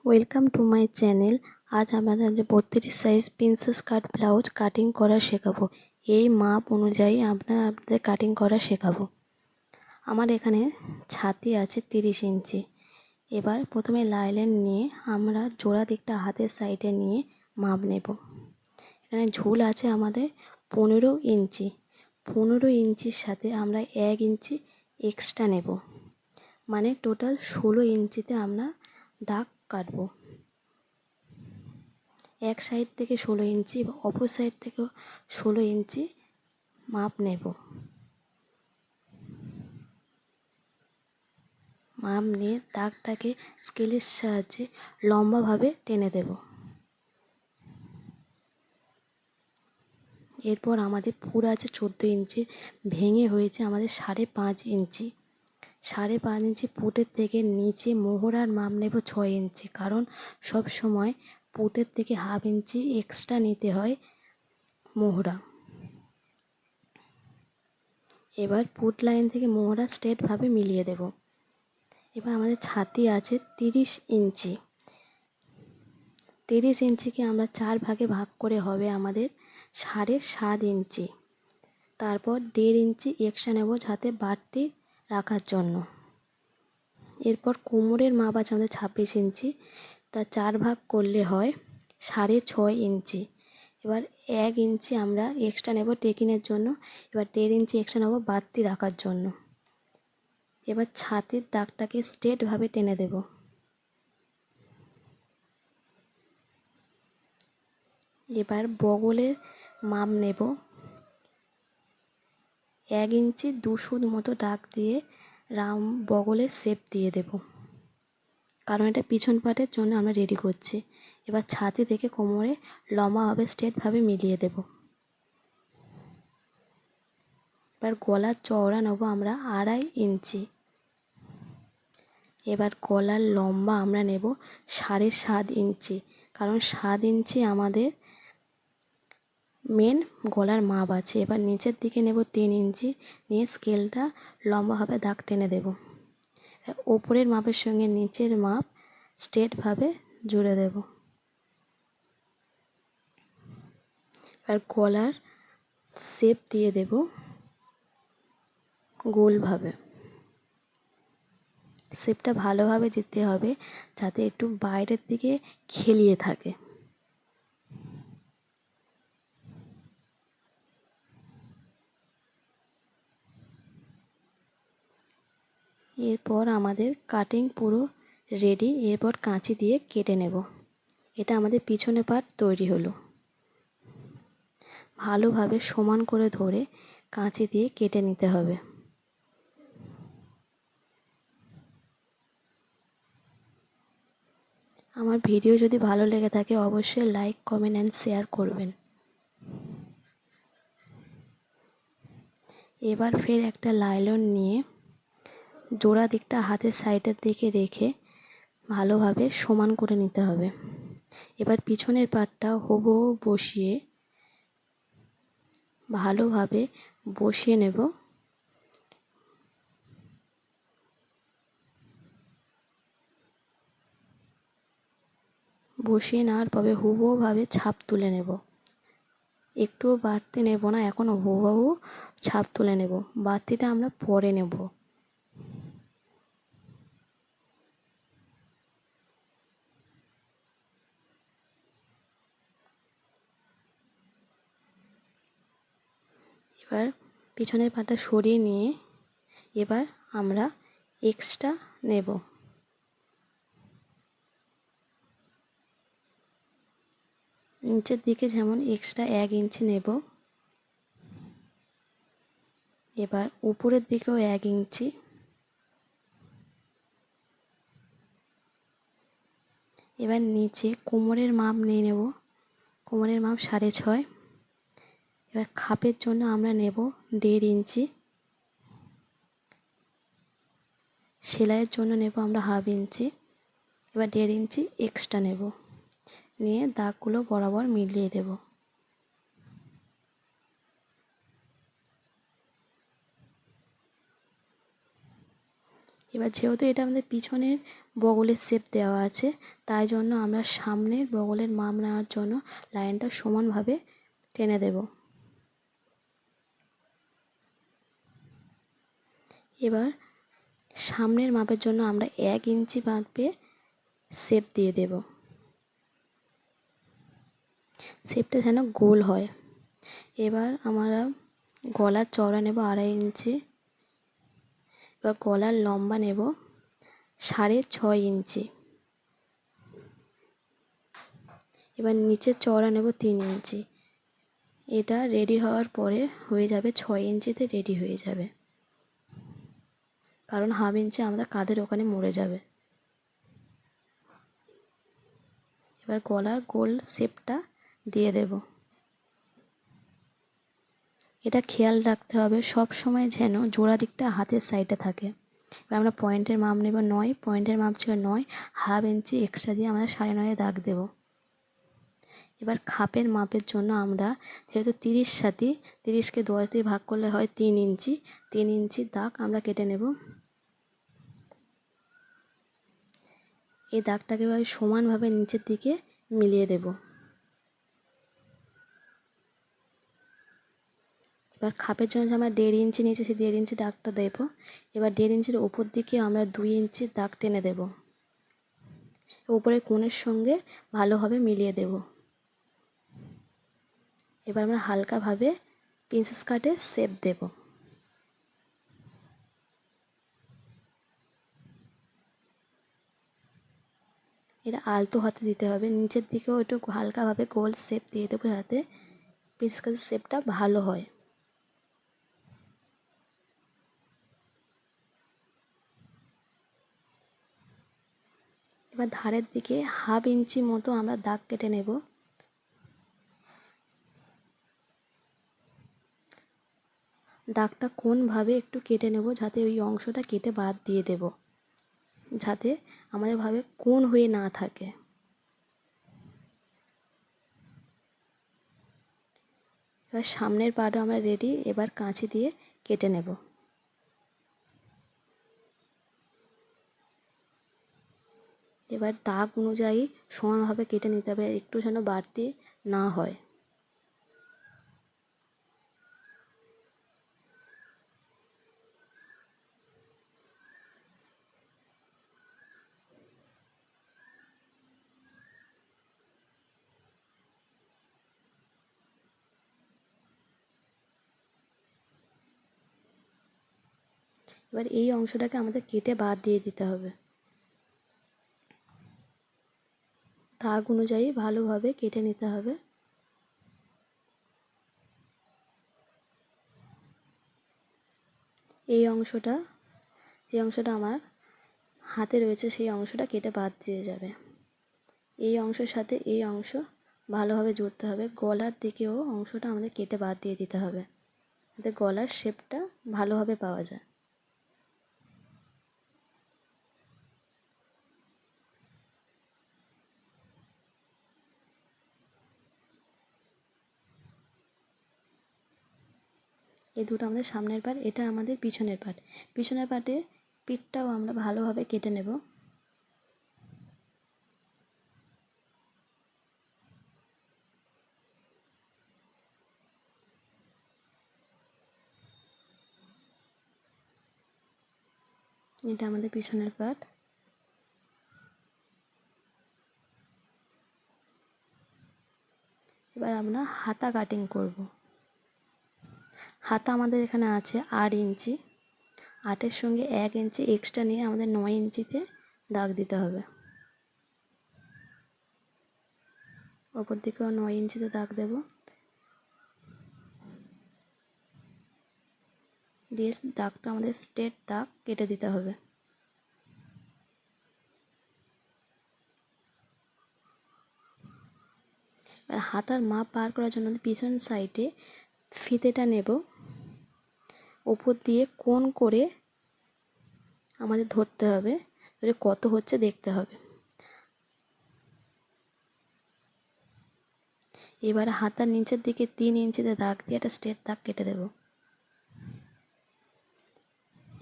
Welcome to my channel. আজ আমাদের 32 size princess কাট blouse cutting করা শেখাবো। এই মাপ অনুযায়ী আপনাদের কাটিং করা শেখাবো। আমার এখানে ছাতি আছে 30 ইঞ্চি। এবার প্রথমে লাইন নিয়ে আমরা জোড়া দিকটা হাতের সাইডে নিয়ে মাপ নেব। এখানে ঝুল আছে আমাদের 15 ইঞ্চি। 15 ইঞ্চির সাথে আমরা 1 ইঞ্চি এক্সট্রা নেব, মানে টোটাল 16 ইঞ্চিতে আমরা দাগ কাটবো। এক সাইড থেকে 16 ইঞ্চি বা অপর সাইড থেকেও 16 ইঞ্চি মাপ নেব। মাপ নিয়ে দাগটাকে স্কেলের সাহায্যে লম্বাভাবে টেনে দেব। এরপর আমাদের পুরো আছে 14 ইঞ্চি, ভেঙে হয়েছে আমাদের 5.5 ইঞ্চি। 5.5 ইঞ্চি পুটের থেকে নিচে মোহরার মাপ নেব 6 ইঞ্চি, কারণ সব সময় পুটের থেকে হাফ ইঞ্চি এক্সট্রা নিতে হয় মোহরা। এবার পুট লাইন থেকে মোহরা স্ট্রেটভাবে মিলিয়ে দেব। এবার আমাদের ছাতি আছে 30 ইঞ্চি। 30 ইঞ্চিকে আমরা 4 ভাগে ভাগ করে হবে আমাদের 7.5 ইঞ্চি। তারপর 1.5 ইঞ্চি এক্সট্রা নেব যাতে বাড়তি রাখার জন্য। এরপর কোমরের মাপ আছে আমাদের 26 ইঞ্চি, তা 4 ভাগ করলে হয় 6.5 ইঞ্চি। এবার 1 ইঞ্চি আমরা এক্সট্রা নেব টেকিনের জন্য। এবার 1.5 ইঞ্চি এক্সট্রা নেব বাড়তি রাখার জন্য। এবার ছাতির দাগটাকে স্ট্রেটভাবে টেনে দেব। এবার বগলের মাপ নেব। 1 ইঞ্চি 2 সুত মতো দাগ দিয়ে বগলের শেপ দিয়ে দেব, কারণ এটা পিছন পাটের জন্য আমরা রেডি করছি। এবার ছাতি থেকে কোমরে লম্বাভাবে স্ট্রেটভাবে মিলিয়ে দেব। এবার গলার চওড়া নেব আমরা 2.5 ইঞ্চি। এবার গলার লম্বা আমরা নেব 7.5 ইঞ্চি, কারণ 7 ইঞ্চি আমাদের মেন গলার মাপ আছে। এবার নিচের দিকে নেব 3 ইঞ্চি, নিয়ে স্কেলটা লম্বাভাবে দাগ টেনে দেব। ওপরের মাপের সঙ্গে নিচের মাপ স্ট্রেটভাবে জুড়ে দেব। আর গলার শেপ দিয়ে দেব গোলভাবে। শেপটা ভালোভাবে দিতে হবে যাতে একটু বাইরের দিকে খেলিয়ে থাকে। এরপর আমাদের কাটিং পুরো রেডি। এরপর কাঁচি দিয়ে কেটে নেব। এটা আমাদের পিছনে পার্ট তৈরি হলো। ভালোভাবে সমান করে ধরে কাঁচি দিয়ে কেটে নিতে হবে। আমার ভিডিও যদি ভালো লেগে থাকে অবশ্যই লাইক, কমেন্ট অ্যান্ড শেয়ার করবেন। এবার ফের একটা লাইলন নিয়ে জোড়া দিকটা হাতের সাইডের দিকে রেখে ভালোভাবে সমান করে নিতে হবে। এবার পিছনের পাটটা হুবহু বসিয়ে ভালোভাবে বসিয়ে নেব। বসিয়ে নেওয়ার পরে হুবহুভাবে ছাপ তুলে নেব। একটুও বাড়তি নেব না, এখন হুবহু ছাপ তুলে নেব। বাড়তিটা আমরা পরে নেব। এবার পিছনের পাটা সরিয়ে নিয়ে এবার আমরা এক্সট্রা নেব। নিচের দিকে যেমন এক্সট্রা 1 ইঞ্চি নেব। এবার উপরের দিকেও 1 ইঞ্চি। এবার নিচে কোমরের মাপ নিয়ে নেব। কোমরের মাপ 6.5। এবার খাপের জন্য আমরা নেব 1.5 ইঞ্চি। সেলাইয়ের জন্য নেব আমরা হাফ ইঞ্চি। এবার 1.5 ইঞ্চি এক্সট্রা নেব, নিয়ে দাগগুলো বরাবর মিলিয়ে দেব। এবার যেহেতু এটা আমাদের পিছনের বগলের শেপ দেওয়া আছে, তাই জন্য আমরা সামনের বগলের মাপ নেওয়ার জন্য লাইনটা সমানভাবে টেনে দেব। এবার সামনের মাপের জন্য আমরা 1 ইঞ্চি মাপে শেপ দিয়ে দেব। শেপটা যেন গোল হয়। এবার আমরা গলার চওড়া নেব 2.5 ইঞ্চি। এবার গলার লম্বা নেব 6.5 ইঞ্চি। এবার নিচের চওড়া নেব 3 ইঞ্চি। এটা রেডি হওয়ার পরে হয়ে যাবে 6 ইঞ্চিতে রেডি হয়ে যাবে, কারণ 1/2 ইঞ্চি আমরা কাঁধের ওখানে মরে যাবে। এবার গলার গোল শেপটা দিয়ে দেব। এটা খেয়াল রাখতে হবে সব সময় যেন জোড়া দিকটা হাতের সাইডে থাকে। এবার আমরা পয়েন্টের মাপ নেব 9, পয়েন্টের মাপ ছিল 9, 1/2 ইঞ্চি এক্সট্রা দিয়ে আমরা 9.5 দাগ দেব। এবার খাপের মাপের জন্য আমরা যেহেতু 30 সাথী, 30কে 10 দিয়ে ভাগ করলে হয় 3 ইঞ্চি, 3 ইঞ্চি দাগ আমরা কেটে নেব। এই দাগটাকে এবার সমানভাবে নিচের দিকে মিলিয়ে দেব। এবার খাপের জন্য আমরা 1.5 ইঞ্চি নিচে সেই 1.5 ইঞ্চি দাগটা দেব। এবার 1.5 ইঞ্চির ওপর দিকে আমরা 2 ইঞ্চি দাগ টেনে দেব। উপরের কোণের সঙ্গে ভালোভাবে মিলিয়ে দেব। এবার আমরা হালকাভাবে প্রিন্সেস কাটের শেপ দেব। এটা আলতো হাতে দিতে হবে, নিচের দিকেও একটু হালকাভাবে গোল শেপ দিয়ে দেবো যাতে প্রিন্সেস কাটের শেপটা ভালো হয়। এবার ধারের দিকে 1/2 ইঞ্চি মতো আমরা দাগ কেটে নেব। দাগটা কোনভাবে একটু কেটে নেব যাতে ওই অংশটা কেটে বাদ দিয়ে দেব, যাতে আমাদের ভাবে কোণ হয়ে না থাকে। এবার সামনের পাটা আমরা রেডি, এবার কাঁচি দিয়ে কেটে নেব। এবার দাগ অনুযায়ী সমানভাবে কেটে নিতে হবে, একটু যেন বাড়তি না হয়। এবার এই অংশটাকে আমাদের কেটে বাদ দিয়ে দিতে হবে। দাগ অনুযায়ী ভালোভাবে কেটে নিতে হবে। এই অংশটা, যে অংশটা আমার হাতে রয়েছে সেই অংশটা কেটে বাদ দিয়ে যাবে। এই অংশের সাথে এই অংশ ভালোভাবে জুড়তে হবে। গলার দিকেও অংশটা আমাদের কেটে বাদ দিয়ে দিতে হবে যাতে গলার শেপটা ভালোভাবে পাওয়া যায়। এই দুটো আমাদের সামনের পার্ট, এটা আমাদের পিছনের পার্ট। পিছনের পার্টে পিঠটাও আমরা ভালোভাবে কেটে নেব। এটা আমাদের পিছনের পার্ট। এবার আমরা হাতা কাটিং করব। হাতা আমাদের এখানে আছে 8 ইঞ্চি। 8-এর সঙ্গে 1 ইঞ্চি এক্সট্রা নিয়ে আমাদের 9 ইঞ্চিতে দাগ দিতে হবে। ওপর দিকেও 9 ইঞ্চিতে দাগ দেব, দিয়ে দাগটা আমাদের স্ট্রেট দাগ কেটে দিতে হবে। আর হাতার মাপ বার করার জন্য পিছন সাইডে ফিতেটা নেব, ওপর দিয়ে কোণ করে আমাদের ধরতে হবে, ধরে কত হচ্ছে দেখতে হবে। এবার হাতার নিচের দিকে 3 ইঞ্চিতে দাগ দিয়ে একটা স্ট্রেট দাগ কেটে দেব।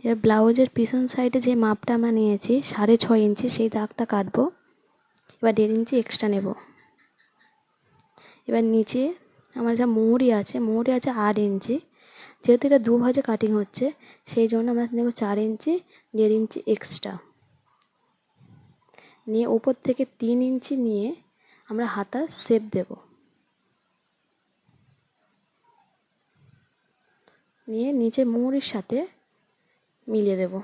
এবার ব্লাউজের পিছন সাইডে যে মাপটা আমরা নিয়েছি 6.5 ইঞ্চি, সেই দাগটা কাটবো। এবার 1.5 ইঞ্চি এক্সট্রা নেব। এবার নিচে আমার যা মুহুরি আছে 8 ইঞ্চি। যেহেতু এটা দু ভাঁজে কাটিং হচ্ছে, সেই জন্য আমরা নেব 4 ইঞ্চি, 1.5 ইঞ্চি এক্সট্রা নিয়ে ওপর থেকে 3 ইঞ্চি নিয়ে আমরা হাতা শেপ দেব। নিয়ে নিচে মুহুরির সাথে মিলিয়ে দেব।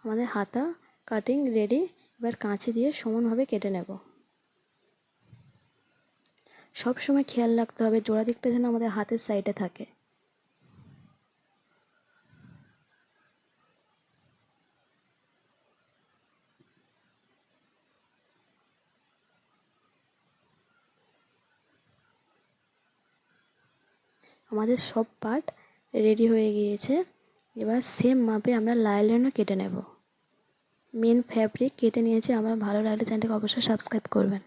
আমাদের হাতা কাটিং রেডি। এবার কাঁচি দিয়ে সমানভাবে কেটে নেব। সব সময় খেয়াল রাখতে হবে জোড়া দিকটা যেন আমাদের হাতের সাইডে থাকে। আমাদের সব পার্ট রেডি হয়ে গিয়েছে। এবার সেম মাপে আমরা লাইনও কেটে নেব। মেন ফ্যাব্রিক কেটে নিয়েছি। আমার ভালো লাগলে চ্যানেলটাকে অবশ্যই সাবস্ক্রাইব করবেন।